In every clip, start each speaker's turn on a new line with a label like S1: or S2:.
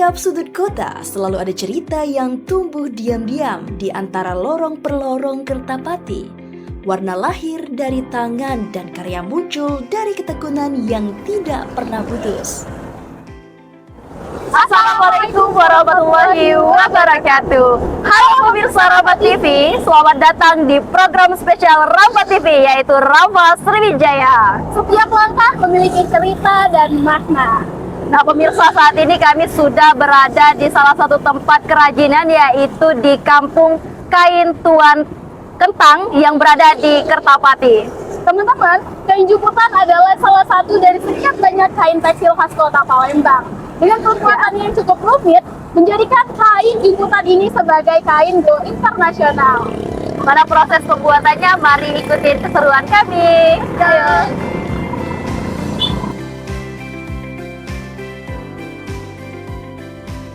S1: setiap sudut kota selalu ada cerita yang tumbuh diam-diam di antara lorong per lorong Kertapati. Warna lahir dari tangan dan karya muncul dari ketekunan yang tidak pernah putus.
S2: Assalamualaikum warahmatullahi wabarakatuh. Halo pemirsa Rampat TV, selamat datang di program spesial Rampat TV, yaitu Rampat Sriwijaya. Setiap langkah memiliki cerita dan makna. Nah pemirsa, saat ini kami sudah berada di salah satu tempat kerajinan, yaitu di Kampung Kain Tuan Kentang yang berada di Kertapati. Teman-teman, kain jumputan adalah salah satu dari sekian banyak kain tekstil khas kota Palembang. Dengan pembuatan yang cukup rumit, menjadikan kain jumputan ini sebagai kain go internasional. Pada proses pembuatannya, mari ikutin keseruan kami. Ayo.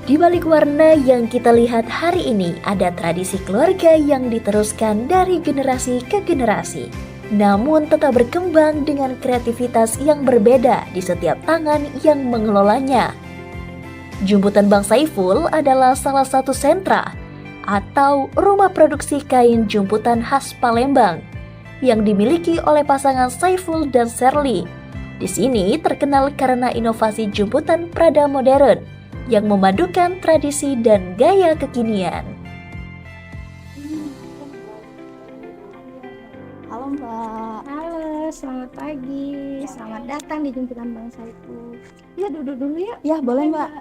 S1: Di balik warna yang kita lihat hari ini, ada tradisi keluarga yang diteruskan dari generasi ke generasi. Namun tetap berkembang dengan kreativitas yang berbeda di setiap tangan yang mengelolanya. Jumputan Bang Saiful adalah salah satu sentra atau rumah produksi kain jumputan khas Palembang yang dimiliki oleh pasangan Saiful dan Sherly. Di sini terkenal karena inovasi jumputan Prada modern yang memadukan tradisi dan gaya kekinian.
S3: Halo Mbak.
S4: Halo, selamat pagi. Selamat datang di jumputan Bang Saiful.
S3: Ya duduk dulu ya.
S4: Ya, boleh Mbak.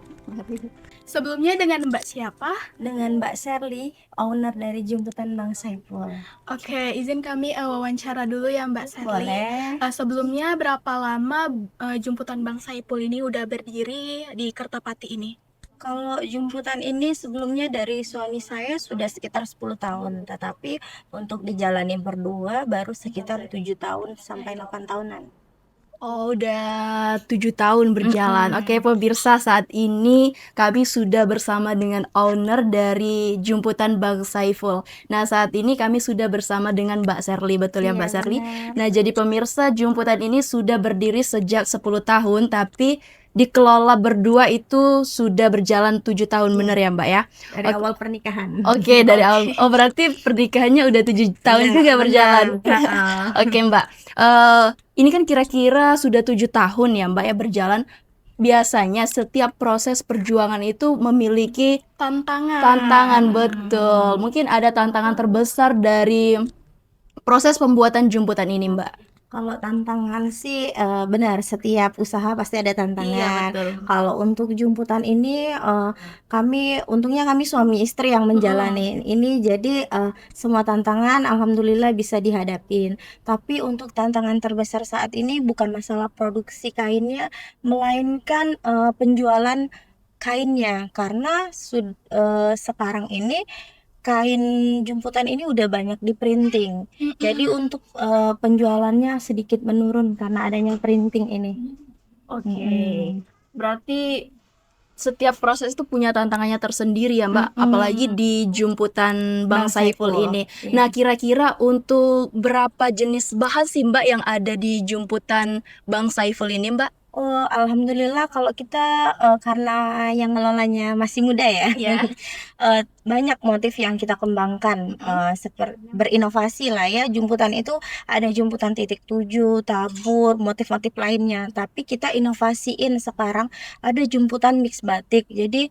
S3: Sebelumnya dengan Mbak siapa?
S4: Dengan Mbak Sherly, owner dari jumputan Bang Saiful.
S3: Oke, izin kami wawancara dulu ya Mbak Sherly.
S4: Boleh.
S3: Sebelumnya berapa lama jumputan Bang Saiful ini udah berdiri di Kertapati ini?
S4: Kalau jumputan ini sebelumnya dari suami saya sudah sekitar 10 tahun, tetapi untuk dijalani berdua baru sekitar 7 tahun sampai 8 tahunan.
S2: Oh, udah 7 tahun berjalan. Oke, pemirsa, saat ini kami sudah bersama dengan owner dari jumputan Bang Saiful. Nah, saat ini kami sudah bersama dengan Mbak Sherly, betul ya
S4: Iya,
S2: Mbak Sherly?
S4: benar.
S2: Nah, jadi pemirsa, jumputan ini sudah berdiri sejak 10 tahun, tapi dikelola berdua itu sudah berjalan 7 tahun, bener ya Mbak ya?
S4: Dari awal pernikahan.
S2: Oke, dari awal. Oh, berarti pernikahannya udah 7 tahun
S4: Benar,
S2: juga berjalan.
S4: benar.
S2: Oke Mbak, ini kan kira-kira sudah 7 tahun ya Mbak ya berjalan. Biasanya setiap proses perjuangan itu memiliki tantangan, betul. Mungkin ada tantangan terbesar dari proses pembuatan jumputan ini Mbak.
S4: Kalau tantangan sih benar, setiap usaha pasti ada tantangan.
S2: betul.
S4: Kalau untuk jumputan ini untungnya kami suami istri yang menjalani ini, jadi semua tantangan alhamdulillah bisa dihadapin. Tapi untuk tantangan terbesar saat ini bukan masalah produksi kainnya, melainkan penjualan kainnya, karena sekarang ini kain jumputan ini udah banyak di printing. Jadi untuk penjualannya sedikit menurun karena adanya printing ini.
S2: Oke. Berarti setiap proses itu punya tantangannya tersendiri ya Mbak, apalagi di jumputan Bang Saiful ini.
S4: Iya.
S2: Nah, kira-kira untuk berapa jenis bahan sih Mbak yang ada di jumputan Bang Saiful ini Mbak?
S4: Oh, alhamdulillah kalau kita karena yang ngelolanya masih muda ya, banyak motif yang kita kembangkan, berinovasi lah ya. Jumputan itu ada jumputan titik 7, tabur, motif-motif lainnya. Tapi kita inovasiin sekarang ada jumputan mix batik. Jadi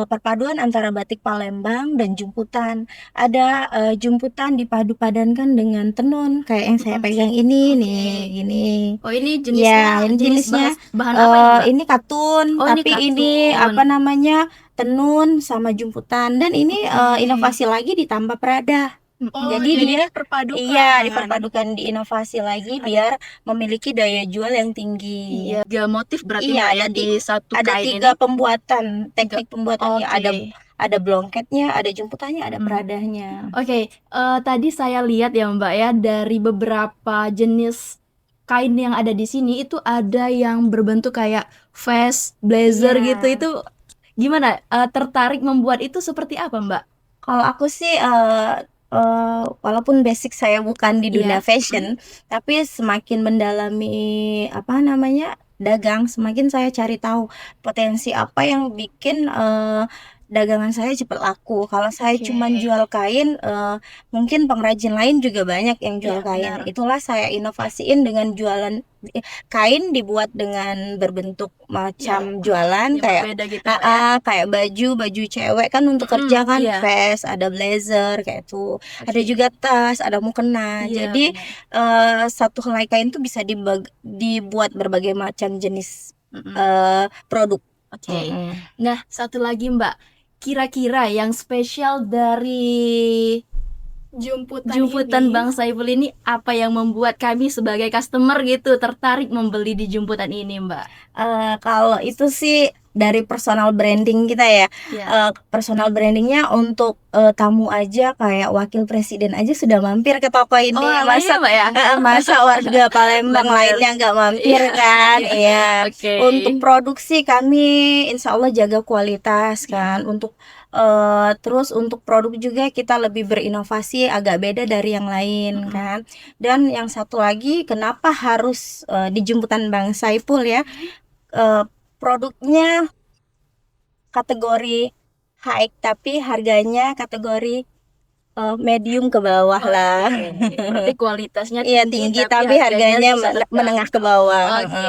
S4: perpaduan antara batik Palembang dan jumputan. Ada jumputan dipadu-padankan dengan tenun kayak yang saya pegang ini nih, ini.
S2: Oh, ini
S4: Ya, ini jenisnya
S2: bahan apa ini Mbak?
S4: ini katun,
S2: Oh, ini
S4: tapi ini
S2: katun.
S4: apa namanya, tenun sama jumputan, dan ini inovasi lagi ditambah Prada. Jadi dia
S3: perpadukan.
S4: iya diperpadukan, diinovasi lagi biar memiliki daya jual yang tinggi.
S2: Iya, 3 motif berarti
S4: Iya,
S2: Mbak ya di satu
S4: ada
S2: kain
S4: 3
S2: ini.
S4: pembuatan, teknik pembuatannya.
S2: Oke.
S4: Ada blongketnya, ada jumputannya, ada Pradanya.
S2: Oke, tadi saya lihat ya Mbak ya, dari beberapa jenis kain yang ada di sini itu ada yang berbentuk kayak vest, blazer
S4: Iya.
S2: gitu. Itu gimana? Tertarik membuat itu seperti apa Mbak?
S4: Kalau aku sih walaupun basic saya bukan di dunia
S2: Iya.
S4: fashion, tapi semakin mendalami apa namanya dagang, semakin saya cari tahu potensi apa yang bikin dagangan saya cepat laku. Kalau saya
S3: Oke.
S4: cuman jual kain, mungkin pengrajin lain juga banyak yang jual
S3: Iya,
S4: kain.
S3: benar.
S4: Itulah saya inovasiin dengan jualan kain dibuat dengan berbentuk macam jualan
S3: Yang
S4: kayak
S3: berbeda gitu Mbak ya.
S4: kayak baju cewek kan untuk kerja kan,
S3: Iya.
S4: vest, ada blazer kayak itu. Ada
S3: Oke.
S4: juga tas, ada mukena.
S3: Iya,
S4: Jadi
S3: benar.
S4: satu helai kain tuh bisa dibuat berbagai macam jenis
S3: Mm-mm.
S4: produk.
S3: Oke. Nah, satu lagi Mbak, kira-kira yang spesial dari jumputan
S4: ini.
S3: Bang Saiful ini apa yang membuat kami sebagai customer gitu tertarik membeli di jumputan ini Mbak?
S4: Kalau itu sih dari personal branding kita ya.
S3: Ya.
S4: Personal brandingnya untuk tamu aja kayak wakil presiden aja sudah mampir ke toko ini.
S3: Oh,
S4: masa
S3: iya Mbak ya?
S4: masa warga Palembang
S3: Bener.
S4: lainnya nggak mampir
S3: Iya,
S4: kan?
S3: iya.
S4: Iya.
S3: Oke.
S4: Untuk produksi kami insya Allah jaga kualitas kan. Untuk terus untuk produk juga kita lebih berinovasi agak beda dari yang lain kan. Dan yang satu lagi kenapa harus di jemputan Bang Saiful ya, produknya kategori high tapi harganya kategori medium ke bawah lah.
S3: Berarti kualitasnya
S4: Iya tinggi tapi harganya menengah ke bawah.
S3: Oke.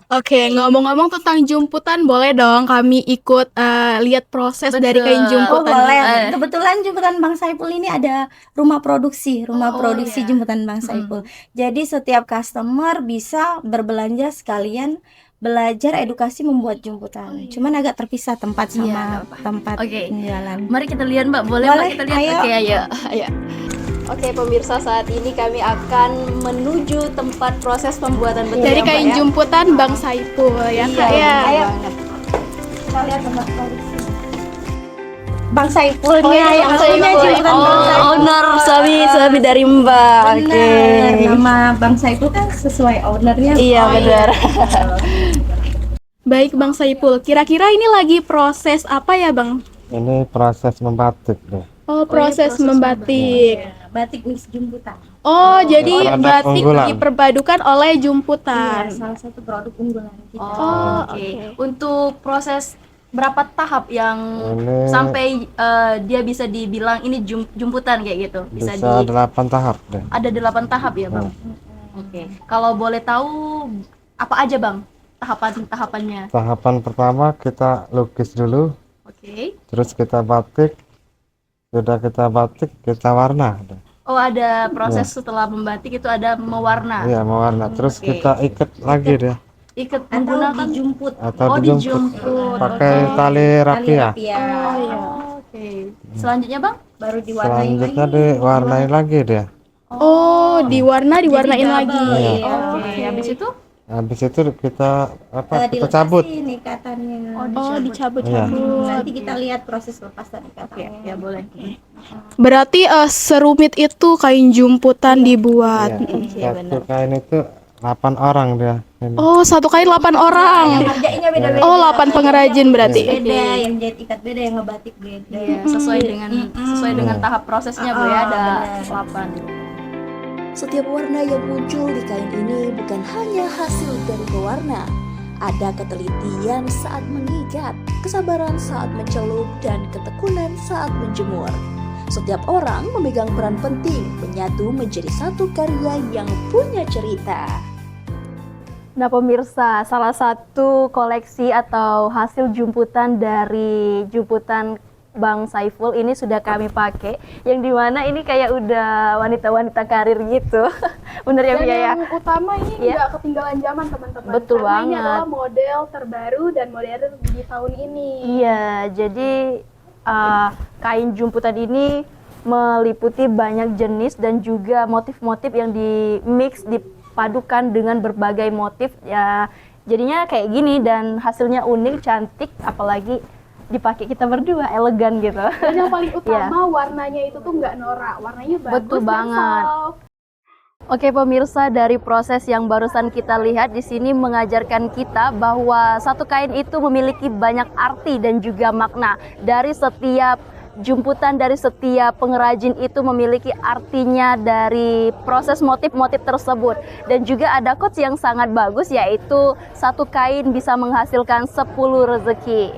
S5: Oke, ngomong-ngomong tentang jumputan, boleh dong kami ikut lihat proses dari
S3: Betul.
S5: kain
S4: Oh
S5: jumputan.
S4: boleh. Kebetulan jemputan Bang Saiful ini ada rumah produksi
S3: iya.
S4: jemputan Bang Saiful. Jadi setiap customer bisa berbelanja sekalian belajar edukasi membuat jemputan. Cuman agak terpisah tempat
S3: Iya,
S4: sama
S3: nggak apa-apa.
S4: tempat
S3: Oke.
S4: penjualan.
S3: Mari kita lihat Mbak, boleh
S4: Boleh,
S3: Mbak kita lihat?
S4: ayo.
S3: Oke, ayo. Oke pemirsa, saat ini kami akan menuju tempat proses pembuatan betul
S5: Dari
S3: ya, Mbak,
S5: kain
S3: ya?
S5: jumputan Bang Saiful ya Kak
S3: Iya,
S5: ya.
S4: Ayo.
S3: banget.
S4: Kita lihat tempat produksi. Bang Saiful
S3: Oh, iya,
S4: yang
S3: Bang
S4: punya
S3: Saiful.
S4: jemputan
S3: Oh,
S4: Bang Saiful.
S3: owner suami dari Mbak.
S4: Benar. Nama Bang Saiful kan sesuai ownernya.
S3: Iya,
S4: Oh,
S3: benar.
S5: Baik Bang Saiful, kira-kira ini lagi proses apa ya Bang?
S6: Ini proses membatik deh.
S5: Oh, proses membatik.
S4: Batik mix jemputan.
S5: Oh, jadi
S6: Produk
S5: batik
S6: unggulan.
S5: diperpadukan oleh jumputan.
S4: Iya, salah satu produk unggulan kita.
S3: Oh, oke. Untuk proses berapa tahap yang
S6: Ini
S3: sampai dia bisa dibilang ini jumputan kayak gitu?
S6: bisa
S3: Bisa
S6: 8 tahap deh.
S3: ada 8 tahap ya, Bang? Oke. Kalau boleh tahu apa aja, Bang? Tahapannya.
S6: Tahapan pertama kita lukis dulu,
S3: Oke.
S6: terus kita batik. Sudah kita batik, kita warna deh.
S3: Oh, ada proses setelah membatik itu ada mewarna.
S6: Iya, mewarna. Terus
S3: Oke.
S6: kita ikat lagi deh,
S3: Ikut
S4: Atau
S3: menggunakan
S4: dijemput
S6: atau
S3: Oh,
S6: dijemput
S3: dijemput.
S6: pakai
S3: Oke.
S6: tali rapia.
S3: Oh, iya. Oke. Selanjutnya, Bang?
S4: Baru diwarnain
S6: Selanjutnya
S4: lagi.
S6: diwarnain lagi deh.
S5: Oh, diwarnain
S4: Jadi
S5: lagi.
S4: double,
S6: Iya.
S4: iya.
S3: Oke. Habis itu?
S6: Habis itu kita kita
S4: Dilepasin
S6: cabut.
S4: ikatannya.
S5: Oh, dicabut-cabut.
S4: Nanti kita lihat proses lepasan
S3: Oke,
S4: ikatannya.
S3: ya boleh.
S5: Berarti serumit itu kain jumputan dibuat.
S6: Iya. Satu kain itu 8 orang dia. Ini.
S5: Oh, satu kain 8 orang.
S4: Harganya beda-beda.
S5: Oh, 8 pengrajin berarti.
S4: Beda, yang jahit ikat beda, yang ngebatik beda.
S3: Iya, sesuai dengan tahap prosesnya, Bu ya, ada 8.
S1: Setiap warna yang muncul di kain ini bukan hanya hasil dari pewarna. Ada ketelitian saat mengikat, kesabaran saat mencelup, dan ketekunan saat menjemur. Setiap orang memegang peran penting menyatu menjadi satu karya yang punya cerita.
S2: Nah pemirsa, salah satu koleksi atau hasil jumputan dari jumputan Bang Saiful ini sudah kami pakai, yang dimana ini kayak udah wanita-wanita karir gitu. Bener ya,
S5: Dan
S2: Bia ya?
S5: yang utama ini
S2: Iya.
S5: nggak ketinggalan zaman teman-teman.
S2: Betul
S5: Karena ini
S2: banget.
S5: adalah model terbaru dan modern di tahun ini.
S2: Iya, jadi kain jumputan ini meliputi banyak jenis dan juga motif-motif yang di-mix, dipadukan dengan berbagai motif ya. Jadinya kayak gini dan hasilnya unik, cantik, apalagi dipakai kita berdua, elegan gitu.
S5: Dan yang paling
S2: Iya.
S5: utama warnanya itu tuh nggak norak, warnanya bagus
S2: Betul
S5: dan
S2: banget.
S5: soft.
S2: Oke pemirsa, dari proses yang barusan kita lihat di sini mengajarkan kita bahwa satu kain itu memiliki banyak arti dan juga makna. Dari setiap jumputan dari setiap pengrajin itu memiliki artinya dari proses motif-motif tersebut. Dan juga ada quotes yang sangat bagus, yaitu satu kain bisa menghasilkan 10 rezeki.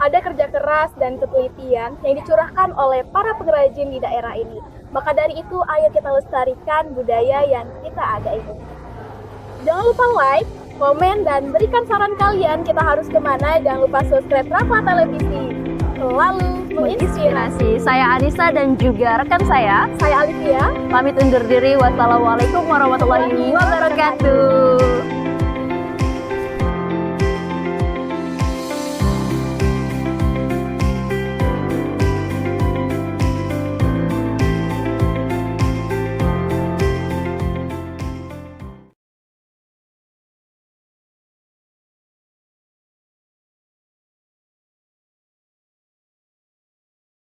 S7: Ada kerja keras dan ketelitian yang dicurahkan oleh para pengrajin di daerah ini. Maka dari itu, ayo kita lestarikan budaya yang kita ada ini. Jangan lupa like, komen, dan berikan saran kalian kita harus kemana. Jangan lupa subscribe Rafa Televisi. Selalu menginspirasi.
S2: Saya Anissa dan juga rekan saya
S7: Saya Alivia.
S2: pamit undur diri. Wassalamualaikum warahmatullahi wabarakatuh.